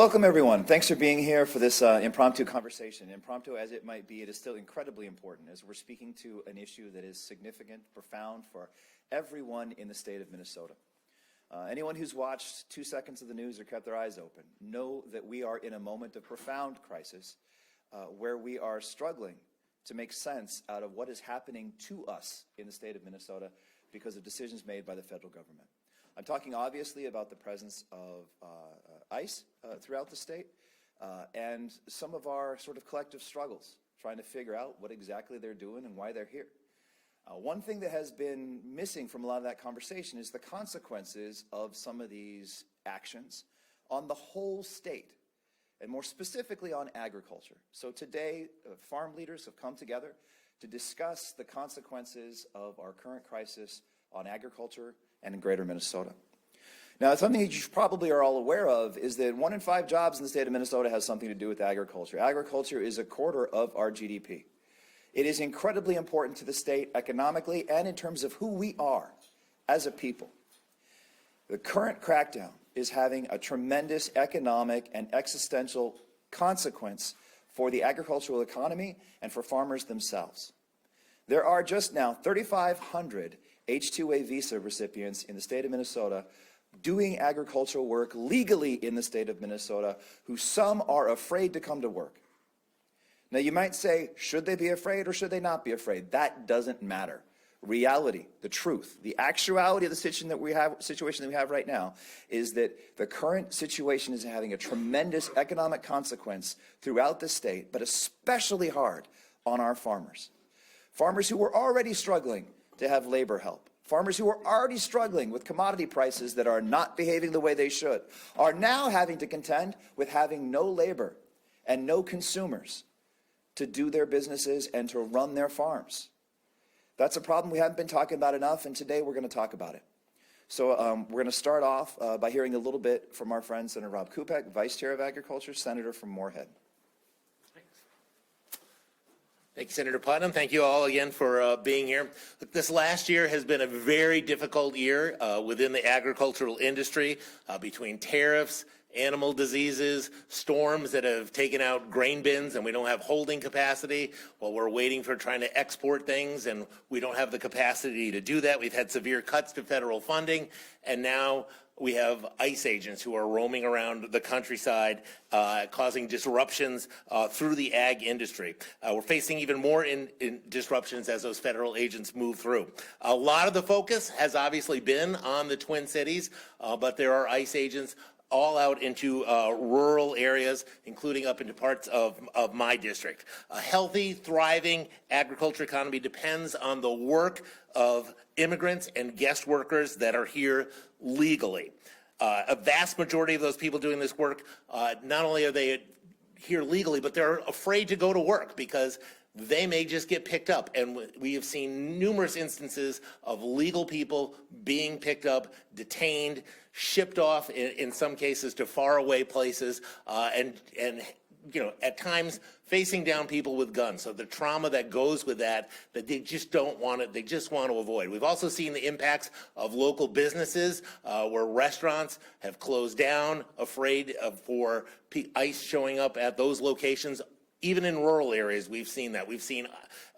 Welcome everyone. Thanks for being here for this impromptu conversation. Impromptu as it might be, it is still incredibly important as we're speaking to an issue that is significant, profound for everyone in the state of Minnesota. Anyone who's watched 2 seconds of the news or kept their eyes open know that we are in a moment of profound crisis where we are struggling to make sense out of what is happening to us in the state of Minnesota because of decisions made by the federal government. I'm talking obviously about the presence of ICE throughout the state and some of our sort of collective struggles trying to figure out what exactly they're doing and why they're here. One thing that has been missing from a lot of that conversation is the consequences of some of these actions on the whole state, and more specifically on agriculture. So today, farm leaders have come together to discuss the consequences of our current crisis on agriculture and in greater Minnesota. Now, something that you probably are all aware of is that 1 in 5 jobs in the state of Minnesota has something to do with agriculture. Agriculture is a quarter of our GDP. It is incredibly important to the state economically and in terms of who we are as a people. The current crackdown is having a tremendous economic and existential consequence for the agricultural economy and for farmers themselves. There are just now 3,500 H-2A visa recipients in the state of Minnesota doing agricultural work legally in the state of Minnesota, who some are afraid to come to work. Now you might say, should they be afraid or should they not be afraid? That doesn't matter. Reality, the truth, the actuality of the situation that we have right now is that the current situation is having a tremendous economic consequence throughout the state, but especially hard on our farmers. Farmers who were already struggling to have labor help. Farmers who are already struggling with commodity prices that are not behaving the way they should are now having to contend with having no labor and no consumers to do their businesses and to run their farms. That's a problem we haven't been talking about enough, and today we're going to talk about it. So we're going to start off by hearing a little bit from our friend Senator Rob Kupek, Vice Chair of Agriculture, Senator from Moorhead. Thank you, Senator Putnam. Thank you all again for being here. Look, this last year has been a very difficult year within the agricultural industry between tariffs, animal diseases, storms that have taken out grain bins and we don't have holding capacity while we're waiting for trying to export things and we don't have the capacity to do that. We've had severe cuts to federal funding, and now we have ICE agents who are roaming around the countryside, causing disruptions through the ag industry. We're facing even more disruptions as those federal agents move through. A lot of the focus has obviously been on the Twin Cities, but there are ICE agents all out into rural areas, including up into parts of my district. A healthy, thriving agriculture economy depends on the work of immigrants and guest workers that are here legally. A vast majority of those people doing this work, not only are they here legally, but they're afraid to go to work because they may just get picked up. And we have seen numerous instances of legal people being picked up, detained, shipped off in some cases to faraway places, and you know, at times facing down people with guns. So the trauma that goes with that they just don't want it, they just want to avoid. We've also seen the impacts of local businesses where restaurants have closed down, afraid for ICE showing up at those locations. Even in rural areas, we've seen that. We've seen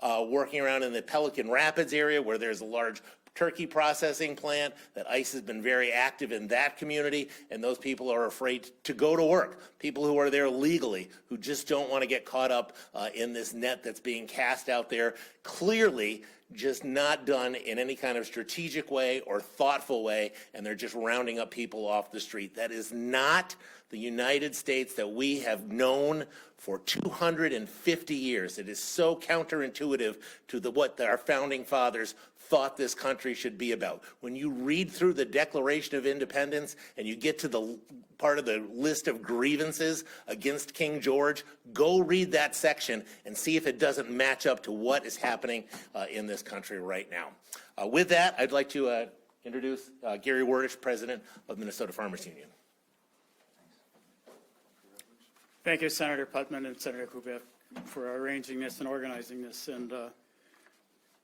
working around in the Pelican Rapids area where there's a large turkey processing plant that ICE has been very active in that community, and those people are afraid to go to work. People who are there legally, who just don't want to get caught up in this net that's being cast out there, clearly just not done in any kind of strategic way or thoughtful way, and they're just rounding up people off the street. That is not the United States that we have known for 250 years. It is so counterintuitive to what our founding fathers thought this country should be about. When you read through the Declaration of Independence and you get to the part of the list of grievances against King George, go read that section and see if it doesn't match up to what is happening in this country right now. With that, I'd like to introduce Gary Werdish, President of Minnesota Farmers Union. Thank you, Senator Putnam and Senator Kubik, for arranging this and organizing this. And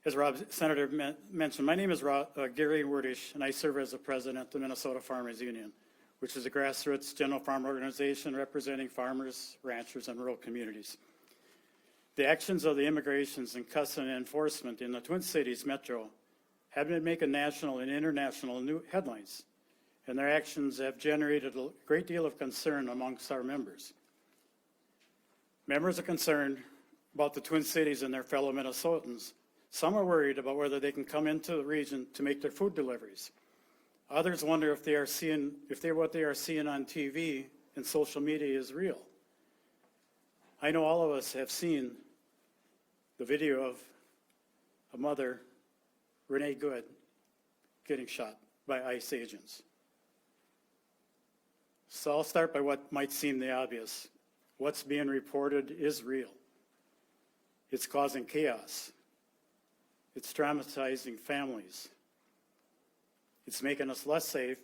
as Senator mentioned, my name is Gary Werdish, and I serve as the president of the Minnesota Farmers Union. which is a grassroots general farm organization representing farmers, ranchers, and rural communities. The actions of the immigrations and custody enforcement in the Twin Cities metro have been making national and international new headlines, and their actions have generated a great deal of concern amongst our members. Members are concerned about the Twin Cities and their fellow Minnesotans. Some are worried about whether they can come into the region to make their food deliveries. Others wonder if what they are seeing on TV and social media is real. I know all of us have seen the video of a mother, Renee Good, getting shot by ICE agents. So I'll start by what might seem the obvious. What's being reported is real. It's causing chaos. It's traumatizing families. It's making us less safe,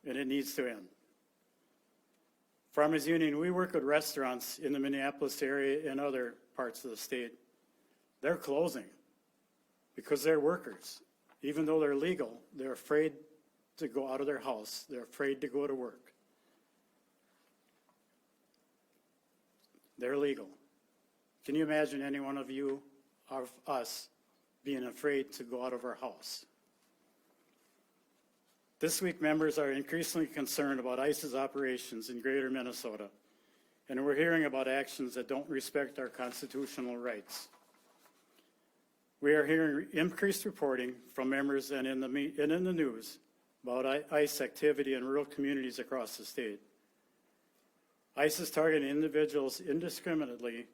and it needs to end. Farmers Union, we work with restaurants in the Minneapolis area and other parts of the state. They're closing because they're workers. Even though they're legal, they're afraid to go out of their house. They're afraid to go to work. They're legal. Can you imagine any one of you, of us, being afraid to go out of our house? This week, members are increasingly concerned about ICE's operations in greater Minnesota, and we're hearing about actions that don't respect our constitutional rights. We are hearing increased reporting from members and in the news about ICE activity in rural communities across the state. ICE is targeting individuals indiscriminately,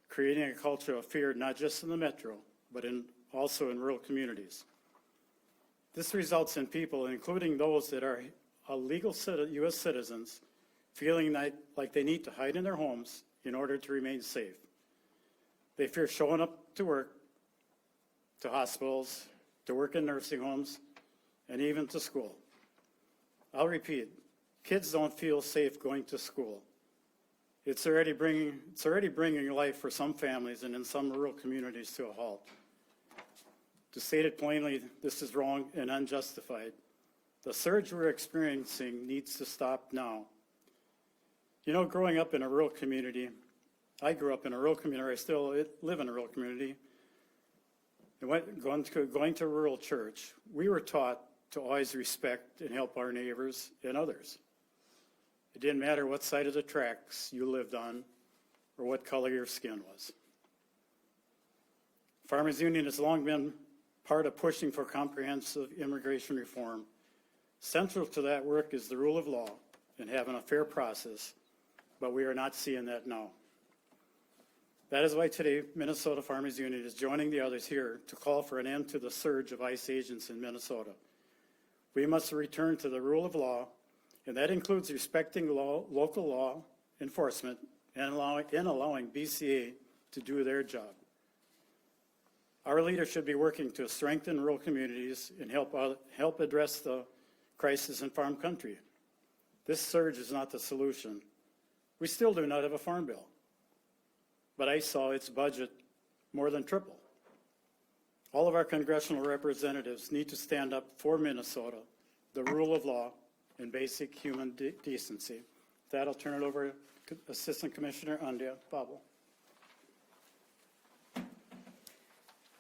creating a culture of fear not just in the metro, but also in rural communities. This results in people, including those that are legal U.S. citizens, feeling like they need to hide in their homes in order to remain safe. They fear showing up to work, to hospitals, to work in nursing homes, and even to school. I'll repeat, kids don't feel safe going to school. It's already bringing life for some families and in some rural communities to a halt. To state it plainly, this is wrong and unjustified. The surge we're experiencing needs to stop now. You know, growing up in a rural community, I grew up in a rural community, or I still live in a rural community, and going to a rural church, we were taught to always respect and help our neighbors and others. It didn't matter what side of the tracks you lived on or what color your skin was. Farmers Union has long been part of pushing for comprehensive immigration reform. Central to that work is the rule of law and having a fair process, but we are not seeing that now. That is why today Minnesota Farmers Union is joining the others here to call for an end to the surge of ICE agents in Minnesota. We must return to the rule of law, and that includes respecting local law enforcement and allowing BCA to do their job. Our leaders should be working to strengthen rural communities and help address the crisis in farm country. This surge is not the solution. We still do not have a farm bill, but I saw its budget more than triple. All of our congressional representatives need to stand up for Minnesota, the rule of law, and basic human decency. With that, I'll turn it over to Assistant Commissioner Andrea Babel.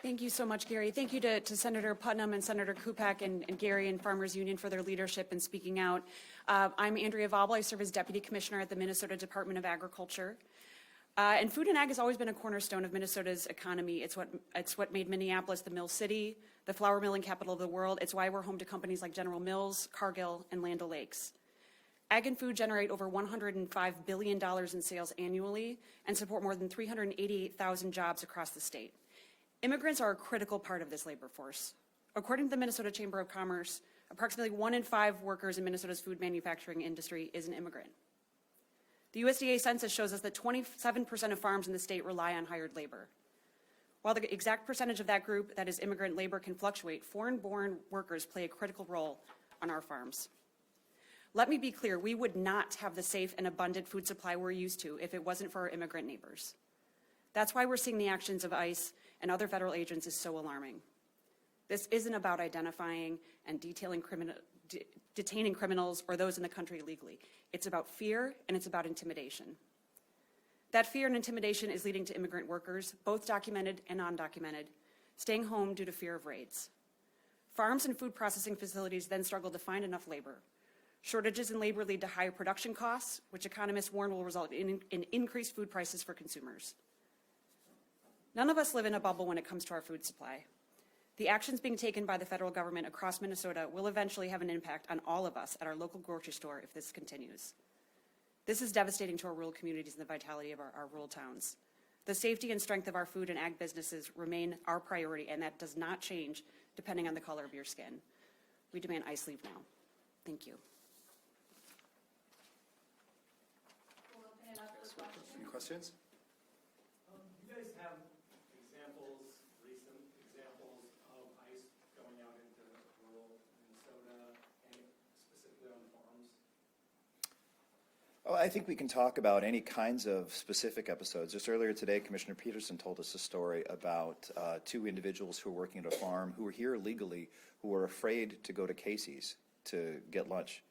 Thank you so much, Gary. Thank you to Senator Putnam and Senator Kupak and Gary and Farmers Union for their leadership in speaking out. I'm Andrea Vabel. I serve as Deputy Commissioner at the Minnesota Department of Agriculture. And food and ag has always been a cornerstone of Minnesota's economy. It's what made Minneapolis the mill city, the flour milling capital of the world. It's why we're home to companies like General Mills, Cargill, and Land O'Lakes. Ag and food generate over $105 billion in sales annually and support more than 388,000 jobs across the state. Immigrants are a critical part of this labor force. According to the Minnesota Chamber of Commerce, approximately 1 in 5 workers in Minnesota's food manufacturing industry is an immigrant. The USDA census shows us that 27% of farms in the state rely on hired labor. While the exact percentage of that group that is immigrant labor can fluctuate, foreign-born workers play a critical role on our farms. Let me be clear, we would not have the safe and abundant food supply we're used to if it wasn't for our immigrant neighbors. That's why we're seeing the actions of ICE and other federal agents is so alarming. This isn't about identifying and detailing detaining criminals or those in the country illegally. It's about fear and it's about intimidation. That fear and intimidation is leading to immigrant workers, both documented and undocumented, staying home due to fear of raids. Farms and food processing facilities then struggle to find enough labor. Shortages in labor lead to higher production costs, which economists warn will result in increased food prices for consumers. None of us live in a bubble when it comes to our food supply. The actions being taken by the federal government across Minnesota will eventually have an impact on all of us at our local grocery store if this continues. This is devastating to our rural communities and the vitality of our rural towns. The safety and strength of our food and ag businesses remain our priority, and that does not change depending on the color of your skin. We demand ICE leave now. Thank you. We'll open it up for questions. Any questions? You guys have examples, recent examples of ICE going out into rural Minnesota and specifically on farms? Oh, I think we can talk about any kinds of specific episodes. Just earlier today, Commissioner Peterson told us a story about two individuals who were working at a farm who were here illegally, who were afraid to go to Casey's to get lunch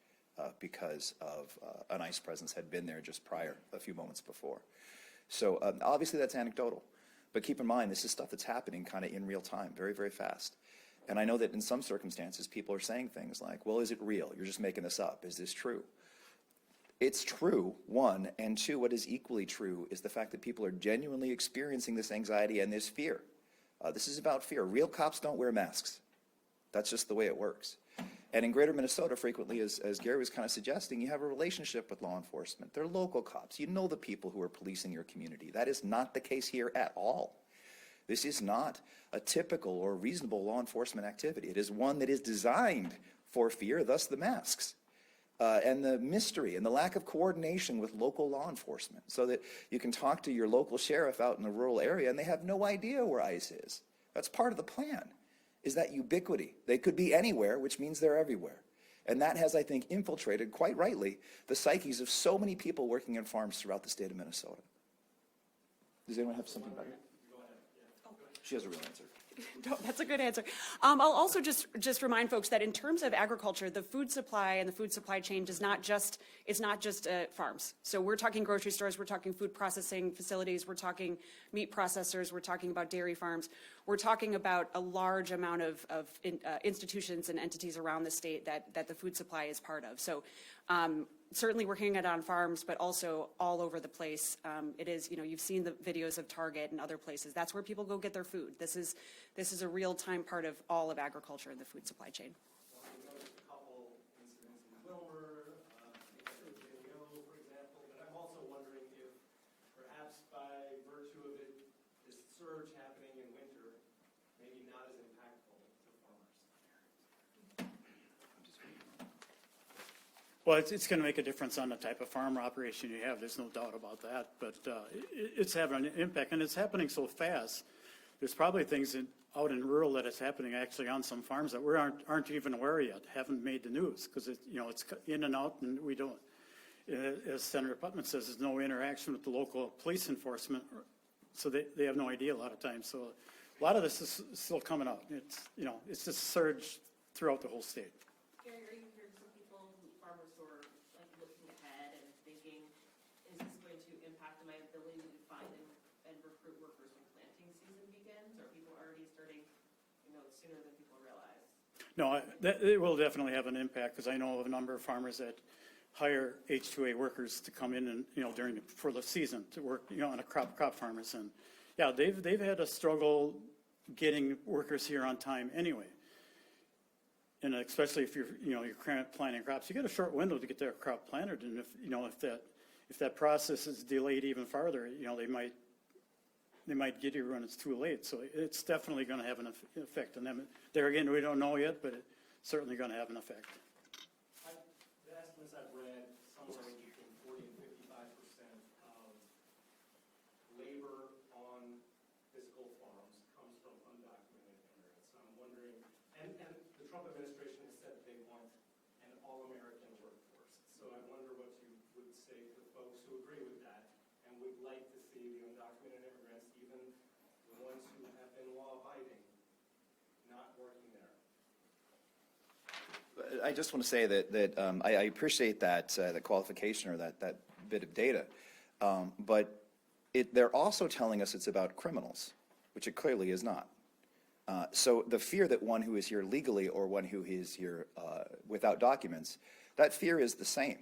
because of an ICE presence had been there just prior, a few moments before. So obviously that's anecdotal, but keep in mind this is stuff that's happening kind of in real time, very, very fast. And I know that in some circumstances people are saying things like, well, is it real? You're just making this up. Is this true? It's true, one, and two, what is equally true is the fact that people are genuinely experiencing this anxiety and this fear. This is about fear. Real cops don't wear masks. That's just the way it works. And in greater Minnesota, frequently, as Gary was kind of suggesting, you have a relationship with law enforcement. They're local cops. You know the people who are policing your community. That is not the case here at all. This is not a typical or reasonable law enforcement activity. It is one that is designed for fear, thus the masks. And the mystery and the lack of coordination with local law enforcement, so that you can talk to your local sheriff out in the rural area and they have no idea where ICE is. That's part of the plan, is that ubiquity. They could be anywhere, which means they're everywhere. And that has, I think, infiltrated, quite rightly, the psyches of so many people working in farms throughout the state of Minnesota. Does anyone have something better? She has a real answer. No, that's a good answer. I'll also just remind folks that in terms of agriculture, the food supply and the food supply chain it's not just farms. So we're talking grocery stores, we're talking food processing facilities, we're talking meat processors, we're talking about dairy farms. We're talking about a large amount of institutions and entities around the state that the food supply is part of. So certainly we're hearing it on farms, but also all over the place. It is, you've seen the videos of Target and other places. That's where people go get their food. This is a real-time part of all of agriculture and the food supply chain. Well, we noticed a couple incidents in Wilmer, video, for example, but I'm also wondering if perhaps by virtue of it, this surge happening in winter, maybe not as impactful to farmers. Well, it's going to make a difference on the type of farm operation you have. There's no doubt about that. But it's having an impact, and it's happening so fast. There's probably things out in rural that it's happening actually on some farms that we aren't even aware yet, haven't made the news, because it's in and out, and we don't. As Senator Putman says, there's no interaction with the local police enforcement, so they have no idea a lot of times. So a lot of this is still coming out. It's just surged throughout the whole state. Gary, are you hearing some people, farmers who are like looking ahead and thinking, is this going to impact my ability to find and recruit workers when planting season begins? Or are people already starting, sooner than people realize? No, it will definitely have an impact, because I know of a number of farmers that hire H-2A workers to come in and, for the season to work, on a crop farmers. And yeah, they've had a struggle getting workers here on time anyway. And especially if you're planting crops, you get a short window to get their crop planted. And if that process is delayed even farther, they might get here when it's too late. So it's definitely going to have an effect on them. There again, we don't know yet, but it's certainly going to have an effect. The estimates I've read, somewhere between 40 and 55% of labor on physical farms comes from undocumented immigrants. So I'm wondering, and the Trump administration has said they want an all-American workforce. So I wonder what you would say to folks who agree with that and would like to see the undocumented immigrants, even the ones who have been law-abiding, not working there. I just want to say that I appreciate that qualification or that bit of data, but they're also telling us it's about criminals, which it clearly is not. So the fear that one who is here legally or one who is here without documents, that fear is the same.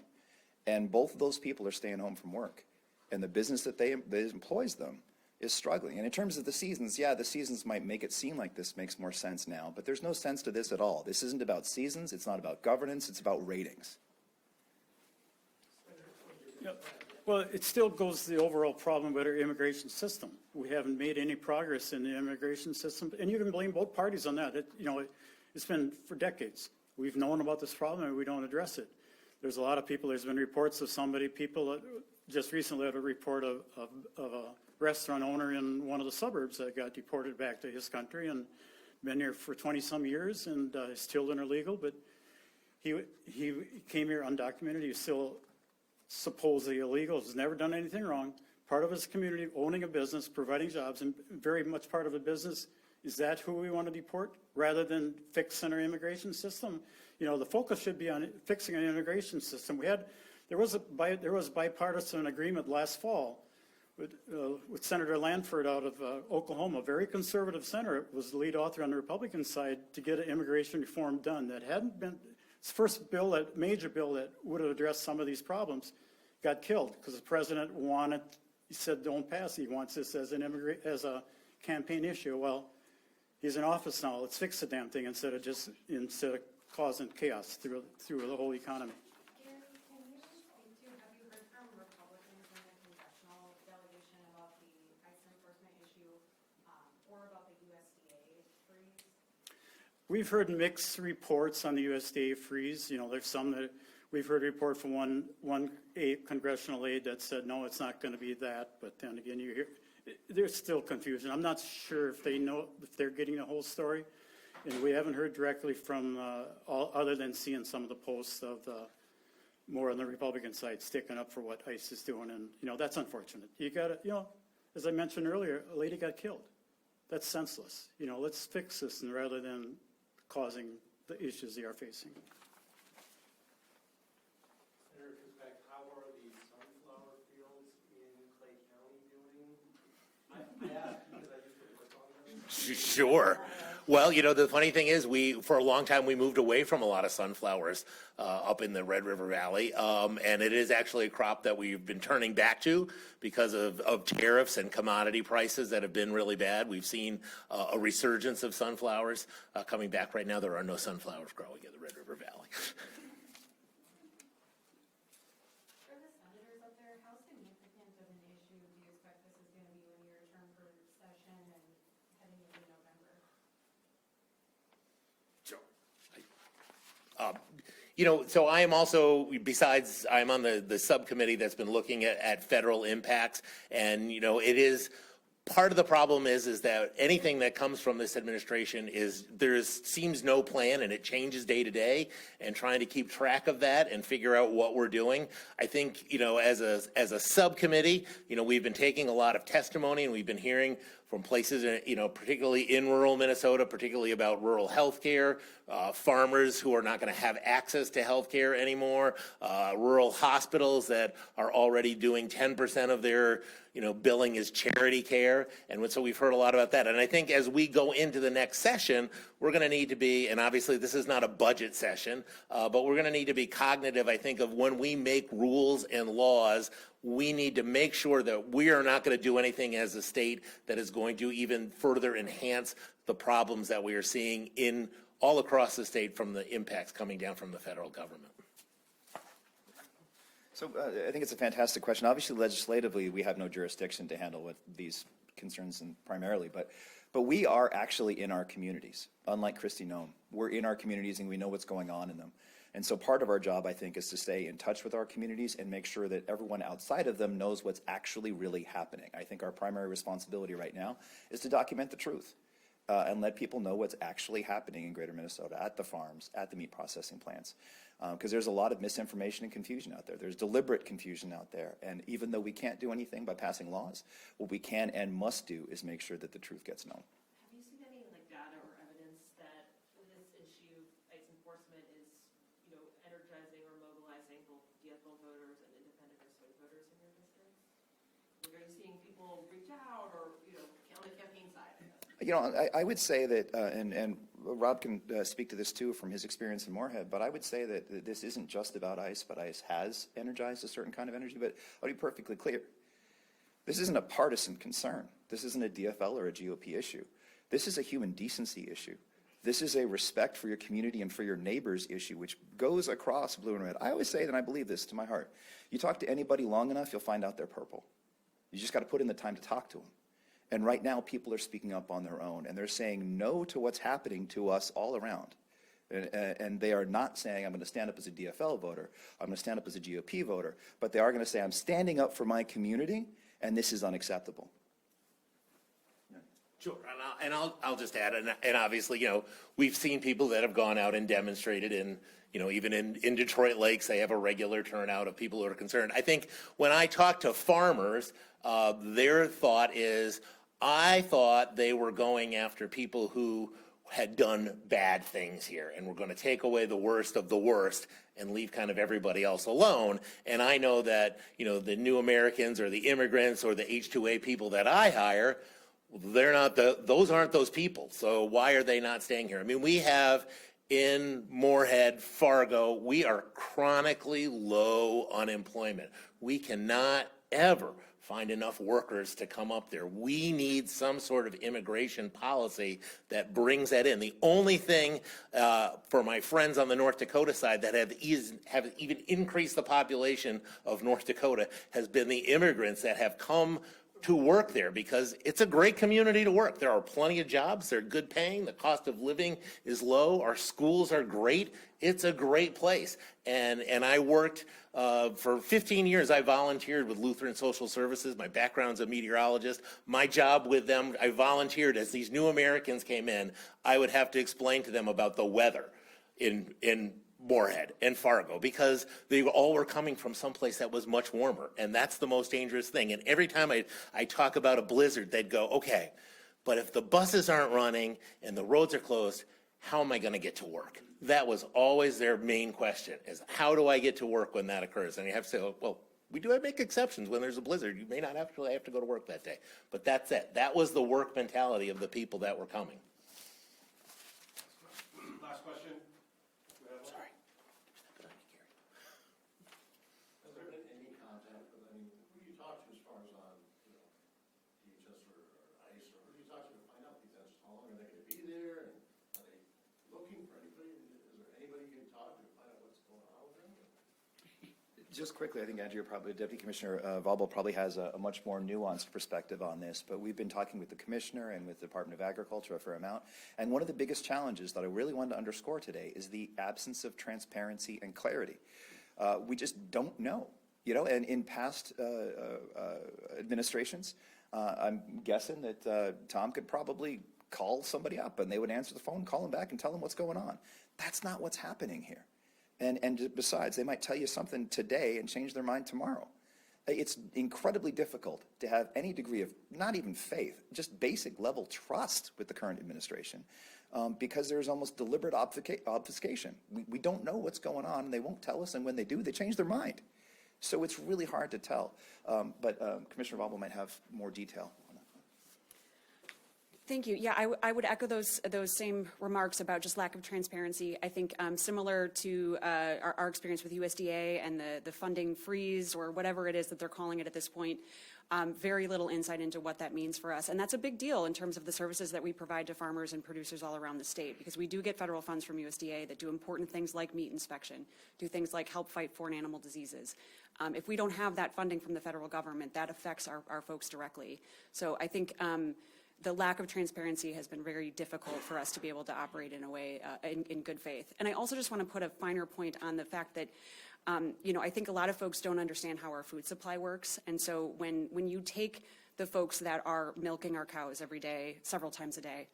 And both of those people are staying home from work. And the business that employs them is struggling. And in terms of the seasons, yeah, the seasons might make it seem like this makes more sense now, but there's no sense to this at all. This isn't about seasons, it's not about governance, it's about ratings. Yeah. Well, it still goes to the overall problem with our immigration system. We haven't made any progress in the immigration system, and you can blame both parties on that. It's been for decades. We've known about this problem and we don't address it. There's a lot of people, there's been reports of people just recently had a report of a restaurant owner in one of the suburbs that got deported back to his country and been here for 20-some years, and his children are legal, but he came here undocumented. He's still supposedly illegal, has never done anything wrong, part of his community, owning a business, providing jobs, and very much part of a business. Is that who we want to deport rather than fixing our immigration system? The focus should be on fixing an immigration system. There was bipartisan agreement last fall with Senator Lanford out of Oklahoma, a very conservative senator, was the lead author on the Republican side to get an immigration reform done. That hadn't been, his first bill, that major bill that would have addressed some of these problems, got killed because the president he said don't pass. He wants this as a campaign issue. Well, he's in office now. Let's fix the damn thing instead of causing chaos through the whole economy. Gary, can you speak to, have you heard from Republicans in the congressional delegation about the ICE enforcement issue or about the USDA freeze? We've heard mixed reports on the USDA freeze. There's some that we've heard a report from one congressional aide that said, no, it's not going to be that. But then again, you hear there's still confusion. I'm not sure if they're getting the whole story. And we haven't heard directly from other than seeing some of the posts of more on the Republican side sticking up for what ICE is doing. And, that's unfortunate. You got to, as I mentioned earlier, a lady got killed. That's senseless. Let's fix this rather than causing the issues they are facing. Senator Kupak, how are the sunflower fields in Clay County doing? I asked because I used to work on them. Sure. Well, the funny thing is for a long time, we moved away from a lot of sunflowers up in the Red River Valley. And it is actually a crop that we've been turning back to because of tariffs and commodity prices that have been really bad. We've seen a resurgence of sunflowers coming back. Right now, there are no sunflowers growing in the Red River Valley. For the senators up there, how significant of an issue do you expect this is going to be when you return for session and heading into November? So I am also, besides, I'm on the subcommittee that's been looking at federal impacts, and, it is, part of the problem is that anything that comes from this administration seems no plan, and it changes day to day, and trying to keep track of that and figure out what we're doing. I think, as a subcommittee, we've been taking a lot of testimony, and we've been hearing from places, particularly in rural Minnesota, particularly about rural health care, farmers who are not going to have access to health care anymore, rural hospitals that are already doing 10% of their billing is charity care. And so we've heard a lot about that. And I think as we go into the next session, we're going to need to be, and obviously this is not a budget session, but we're going to need to be cognitive, I think, of when we make rules and laws, we need to make sure that we are not going to do anything as a state that is going to even further enhance the problems that we are seeing all across the state from the impacts coming down from the federal government. So I think it's a fantastic question. Obviously, legislatively, we have no jurisdiction to handle with these concerns primarily, but we are actually in our communities. Unlike Kristi Noem, we're in our communities and we know what's going on in them. And so part of our job, I think, is to stay in touch with our communities and make sure that everyone outside of them knows what's actually really happening. I think our primary responsibility right now is to document the truth and let people know what's actually happening in greater Minnesota, at the farms, at the meat processing plants. Because there's a lot of misinformation and confusion out there. There's deliberate confusion out there. And even though we can't do anything by passing laws, what we can and must do is make sure that the truth gets known. Have you seen any data or evidence that this issue, ICE enforcement, is You know, I would say that, and Rob can speak to this too from his experience in Moorhead, but I would say that this isn't just about ICE, but ICE has energized a certain kind of energy. But I'll be perfectly clear. This isn't a partisan concern. This isn't a DFL or a GOP issue. This is a human decency issue. This is a respect for your community and for your neighbors issue, which goes across blue and red. I always say that, and I believe this to my heart. You talk to anybody long enough, you'll find out they're purple. You just got to put in the time to talk to them. And right now, people are speaking up on their own, and they're saying no to what's happening to us all around. And they are not saying, I'm going to stand up as a DFL voter, I'm going to stand up as a GOP voter, but they are going to say, I'm standing up for my community, and this is unacceptable. Sure, and I'll just add, and obviously, you know, we've seen people that have gone out and demonstrated in, you know, even in Detroit Lakes, they have a regular turnout of people who are concerned. I think when I talk to farmers, their thought is, I thought they were going after people who had done bad things here and we're going to take away the worst of the worst and leave kind of everybody else alone. And I know that, you know, the new Americans or the immigrants or the H-2A people that I hire, they're not those aren't those people. So why are they not staying here? I mean, we have in Moorhead, Fargo, we are chronically low unemployment. We cannot ever find enough workers to come up there. We need some sort of immigration policy that brings that in. The only thing for my friends on the North Dakota side that have even increased the population of North Dakota has been the immigrants that have come to work there, because it's a great community to work. There are plenty of jobs. They're good paying. The cost of living is low. Our schools are great. It's a great place. And I worked for 15 years. I volunteered with Lutheran Social Services. My background's a meteorologist. My job with them, I volunteered as these new Americans came in. I would have to explain to them about the weather in Moorhead and Fargo, because they all were coming from someplace that was much warmer, and that's the most dangerous thing. And every time I talk about a blizzard, they'd go, okay, but if the buses aren't running and the roads are closed, how am I going to get to work? That was always their main question, is how do I get to work when that occurs? And you have to say, well, we do make exceptions when there's a blizzard. You may not actually have to go to work that day, but that's it. That was the work mentality of the people that were coming. Last question. Sorry. Has there been any contact with, I mean, who do you talk to as far as on, you know, DHS or ICE, or who do you talk to find out these answers? How long are they going to be there? And are they looking for anybody? Is there anybody you can talk to find out what's going on with them? Just quickly, I think Andrea probably, Deputy Commissioner Vauble probably has a much more nuanced perspective on this, but we've been talking with the Commissioner and with the Department of Agriculture a fair amount, and one of the biggest challenges that I really wanted to underscore today is the absence of transparency and clarity. We just don't know, you know, and in past administrations, I'm guessing that Tom could probably call somebody up and they would answer the phone, call him back and tell him what's going on. That's not what's happening here. And besides, they might tell you something today and change their mind tomorrow. It's incredibly difficult to have any degree of, not even faith, just basic level trust with the current administration, because there's almost deliberate obfuscation. We don't know what's going on, and they won't tell us, and when they do, they change their mind. So it's really hard to tell. But Commissioner Vauble might have more detail. Thank you. Yeah, I would echo those same remarks about just lack of transparency. I think similar to our experience with USDA and the funding freeze, or whatever it is that they're calling it at this point, very little insight into what that means for us. And that's a big deal in terms of the services that we provide to farmers and producers all around the state, because we do get federal funds from USDA that do important things like meat inspection, do things like help fight foreign animal diseases. If we don't have that funding from the federal government, that affects our folks directly. So I think the lack of transparency has been very difficult for us to be able to operate in a way in good faith. And I also just want to put a finer point on the fact that, you know, I think a lot of folks don't understand how our food supply works. And so when you take the folks that are milking our cows every day, several times a day,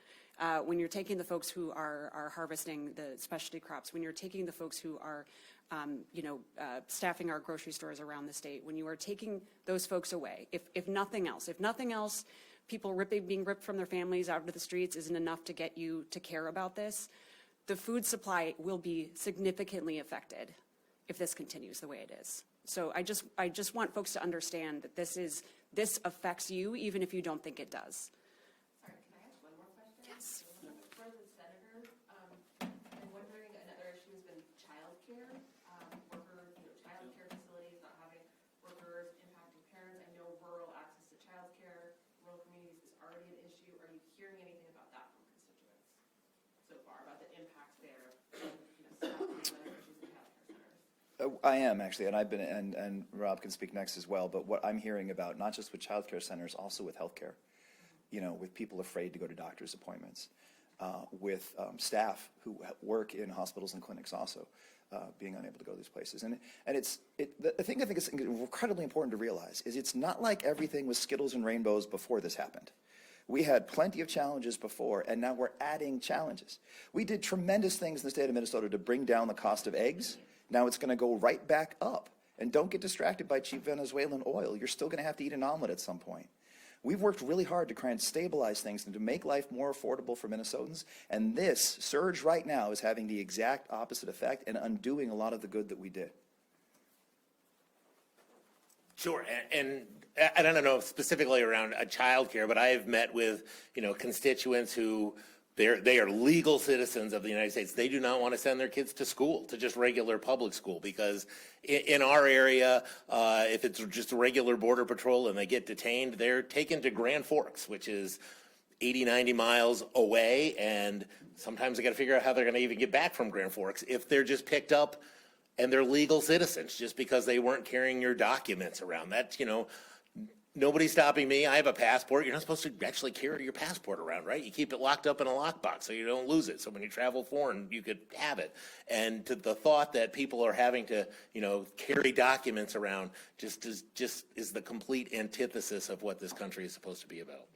when you're taking the folks who are harvesting the specialty crops, when you're taking the folks who are, you know, staffing our grocery stores around the state, when you are taking those folks away, if nothing else, people being ripped from their families out into the streets isn't enough to get you to care about this, the food supply will be significantly affected if this continues the way it is. So I just want folks to understand that this affects you even if you don't think it does. Sorry, can I ask one more For the senator, I'm wondering, another issue has been childcare, childcare facilities not having workers, impacting parents. I know rural access to childcare, rural communities is already an issue. Are you hearing anything about that from constituents so far, about the impacts there, staffing and other issues in childcare centers? I am actually, and I've been, and Rob can speak next as well, but what I'm hearing about, not just with childcare centers, also with healthcare, with people afraid to go to doctor's appointments, with staff who work in hospitals and clinics also, being unable to go to these places. And the thing I think is incredibly important to realize is it's not like everything was Skittles and rainbows before this happened. We had plenty of challenges before, and now we're adding challenges. We did tremendous things in the state of Minnesota to bring down the cost of eggs. Now it's going to go right back up. And don't get distracted by cheap Venezuelan oil. You're still going to have to eat an omelet at some point. We've worked really hard to try and stabilize things and to make life more affordable for Minnesotans. And this surge right now is having the exact opposite effect and undoing a lot of the good that we did. Sure, and I don't know specifically around child care, but I have met with, constituents who they are legal citizens of the United States. They do not want to send their kids to school, to just regular public school, because in our area, if it's just a regular border patrol and they get detained, they're taken to Grand Forks, which is 80, 90 miles away, and sometimes they got to figure out how they're going to even get back from Grand Forks if they're just picked up and they're legal citizens just because they weren't carrying your documents around. That's, nobody's stopping me. I have a passport. You're not supposed to actually carry your passport around, right? You keep it locked up in a lockbox so you don't lose it. So when you travel foreign, you could have it. And to the thought that people are having to, carry documents around just is the complete antithesis of what this country is supposed to be about.